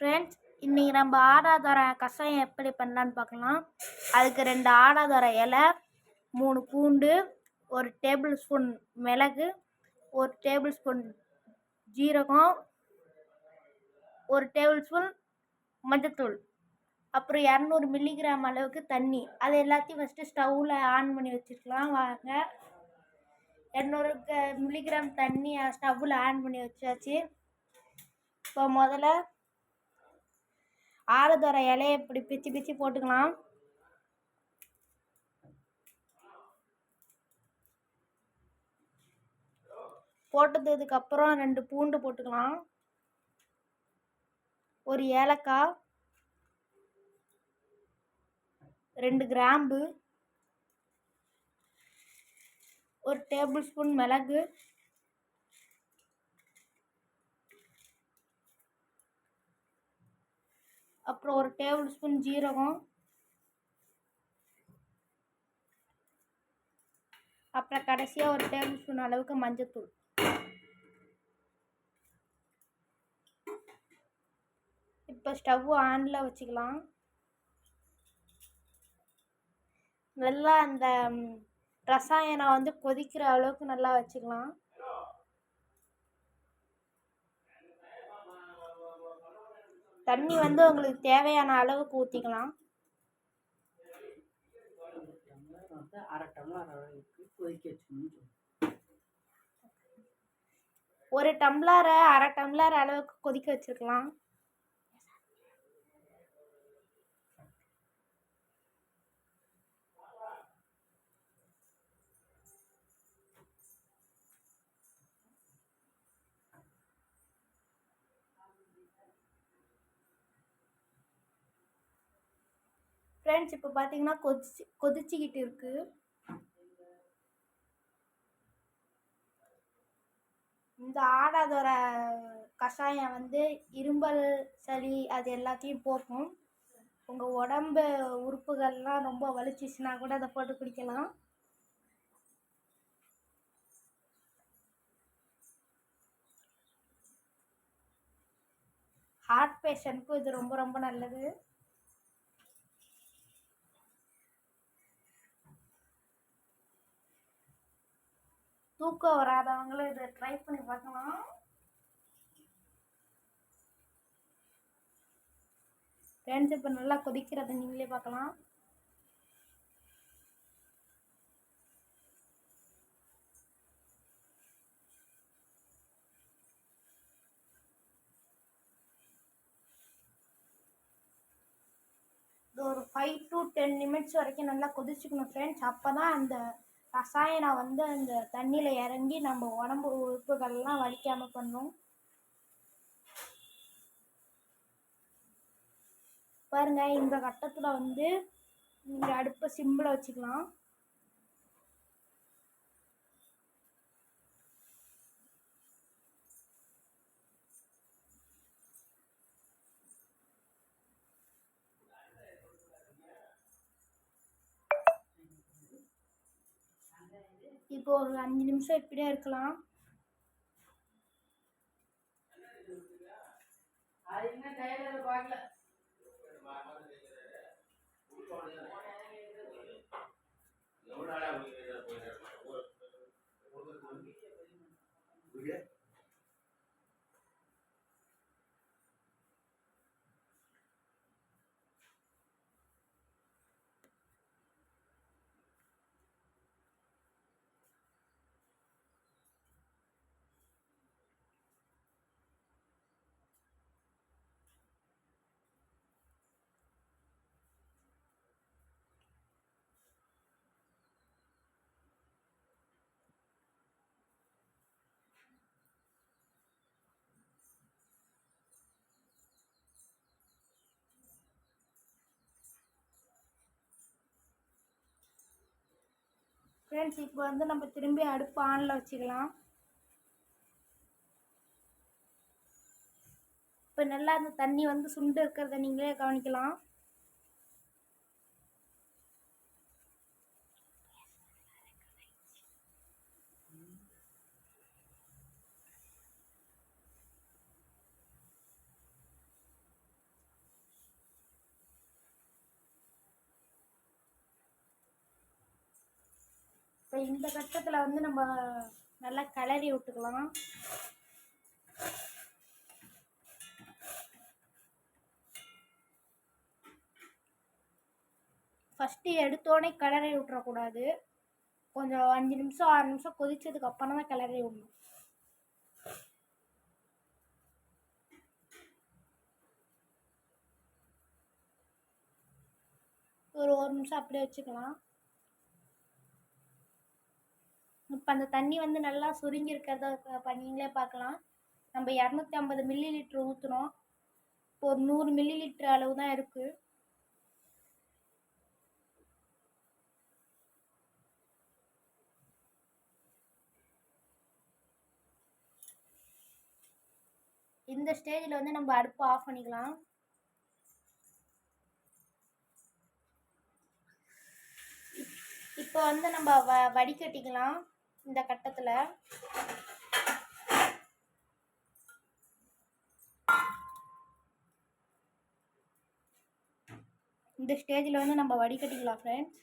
Friends, இன்றைக்கி நம்ம ஆடாதொரை கஷாயம் எப்படி பண்ணலான்னு பார்க்கலாம். அதுக்கு 2 ஆடாதொரை இலை, 3 பூண்டு, 1 டேபிள் ஸ்பூன் மிளகு, 1 டேபிள் ஸ்பூன் ஜீரகம், 1 டேபிள் ஸ்பூன் மஞ்சத்தூள், அப்புறம் 200 மில்லிகிராம் அளவுக்கு தண்ணி. அது எல்லாத்தையும் ஃபஸ்ட்டு ஸ்டவ்வில் ஆன் பண்ணி வச்சுக்கலாம். வாங்க, 200 மில்லிகிராம் தண்ணி ஸ்டவ்வில் ஆன் பண்ணி வச்சாச்சு. இப்போ முதல்ல ஆடாதொரை இலையை இப்படி பிச்சு பிச்சு போட்டுக்கலாம். போட்டதுக்கப்புறம் 2 பூண்டு போட்டுக்கலாம், 1 ஏலக்காய், 2 கிராம்பு, 1 டேபிள் ஸ்பூன் மிளகு, அப்புறம் 1 டேபிள் ஸ்பூன் ஜீரகம், அப்புறம் கடைசியாக 1 டேபிள் ஸ்பூன் அளவுக்கு மஞ்சத்தூள். இப்போ ஸ்டவ் ஆனில் வச்சுக்கலாம். நல்லா அந்த ரசாயனம் கொதிக்கிற அளவுக்கு நல்லா வச்சுக்கலாம். தண்ணி உங்களுக்கு தேவையான அளவுக்கு ஊற்றிக்கலாம். ஒரு டம்ளர் அரை டம்ளர் அளவுக்கு கொதிக்க வச்சிருக்கலாம். ஃப்ரெண்ட்ஸ், இப்போ பார்த்தீங்கன்னா கொதிச்சுக்கிட்டு இருக்கு. இந்த ஆடாதொரை கஷாயம் இரும்பல், சளி அது எல்லாத்தையும் போக்கும். உங்கள் உடம்பு உறுப்புகள்லாம் ரொம்ப வலிச்சிச்சுன்னா கூட அதை போட்டு குடிக்கலாம். ஹார்ட் பேஷண்ட்க்கும் இது ரொம்ப ரொம்ப நல்லது. தூக்கம் வராதவங்களும் இதை ட்ரை பண்ணி பார்க்கலாம். ஃப்ரெண்ட்ஸ், இப்போ நல்லா கொதிக்கிறத நீங்களே பார்க்கலாம். இது ஒரு 5 to 10 நிமிட்ஸ் வரைக்கும் நல்லா கொதிச்சுக்கணும் ஃப்ரெண்ட்ஸ். அப்போ தான் அந்த ரசாயனம் அந்த தண்ணியில் இறங்கி நம்ம உடம்பு உறுப்புகள்லாம் வலிக்காமல் பண்ணும். பாருங்க, இந்த கட்டத்தில் நீங்கள் அடுப்பை சிம்பிளை வச்சுக்கலாம். இப்போ ஒரு 5 நிமிஷம் இப்படியே இருக்கலாம். ஃப்ரெண்ட்ஸ், இப்போ நம்ம திரும்பி அடுப்பு ஆனில் வச்சுக்கலாம். இப்போ நல்லா அந்த தண்ணி சுண்டு இருக்கிறத நீங்களே கவனிக்கலாம். இப்போ இந்த கட்டத்தில் வந்து நம்ம நல்லா கிளறி விட்டுக்கலாம். ஃபஸ்ட்டு எடுத்தோடனே கிளறி விட்டுறக்கூடாது. கொஞ்சம் 5 நிமிஷம் 6 நிமிஷம் கொதிச்சதுக்கு அப்புறம் தான் கிளறி விடணும். ஒரு 1 நிமிஷம் அப்படியே வச்சுக்கலாம். இப்போ அந்த தண்ணி வந்து நல்லா சுருங்கி இருக்கிறத நீங்களே பார்க்கலாம். நம்ம 250 மில்லி லிட்டர் ஊற்றுனோம். ஒரு 100 மில்லி லிட்டர் அளவு தான் இருக்குது. இந்த ஸ்டேஜில் வந்து நம்ம அடுப்பு ஆஃப் பண்ணிக்கலாம். இப்போ வந்து நம்ம வடிகட்டிக்கலாம். இந்த கட்டத்தில் இந்த ஸ்டேஜில் வந்து நம்ம வடிகட்டிக்கலாம் ஃப்ரெண்ட்ஸ்.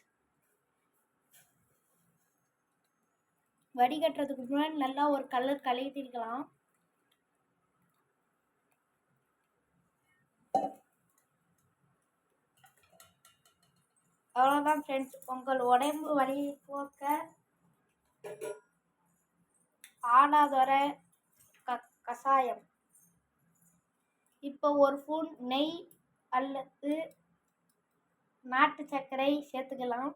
வடிகட்டுறதுக்கு முன்னாடி நல்லா ஒரு கலர் கலக்கிக்கலாம். அவ்வளோதான் ஃப்ரெண்ட்ஸ், உங்கள் உடம்பு வலியை போக்க ஆடாதொரை கஷாயம். இப்போ ஒரு ஸ்பூன் நெய் அல்லது நாட்டு சர்க்கரை சேர்த்துக்கலாம்.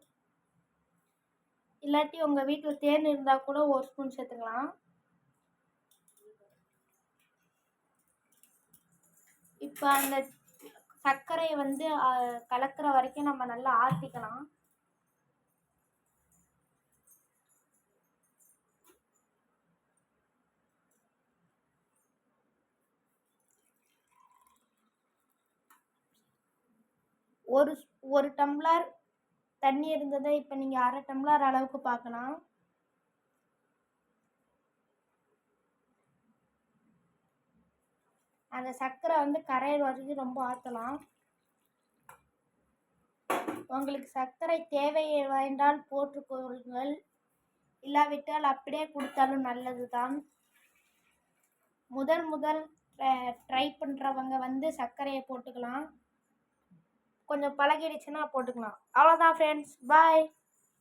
இல்லாட்டி உங்கள் வீட்டில் தேன் இருந்தால் கூட ஒரு ஸ்பூன் சேர்த்துக்கலாம். இப்போ அந்த சர்க்கரையை வந்து கலக்கிற வரைக்கும் நம்ம நல்லா ஆற்றிக்கலாம். ஒரு டம்ளர் தண்ணி இருந்ததை இப்போ நீங்கள் 1/2 டம்ளர் அளவுக்கு பார்க்கலாம். அந்த சர்க்கரை வந்து கரையிற வரைக்கும் ரொம்ப ஆற்றலாம். உங்களுக்கு சர்க்கரை தேவை வேண்டால் போட்டுக்கொள்ளுங்கள், இல்லாவிட்டால் அப்படியே கொடுத்தாலும் நல்லது தான். முதல் ட்ரை பண்ணுறவங்க வந்து சர்க்கரையை போட்டுக்கலாம். கொஞ்சம் பழகிடுச்சுன்னா போட்டுக்கலாம். அவ்வளோதான் ஃப்ரெண்ட்ஸ், பாய்.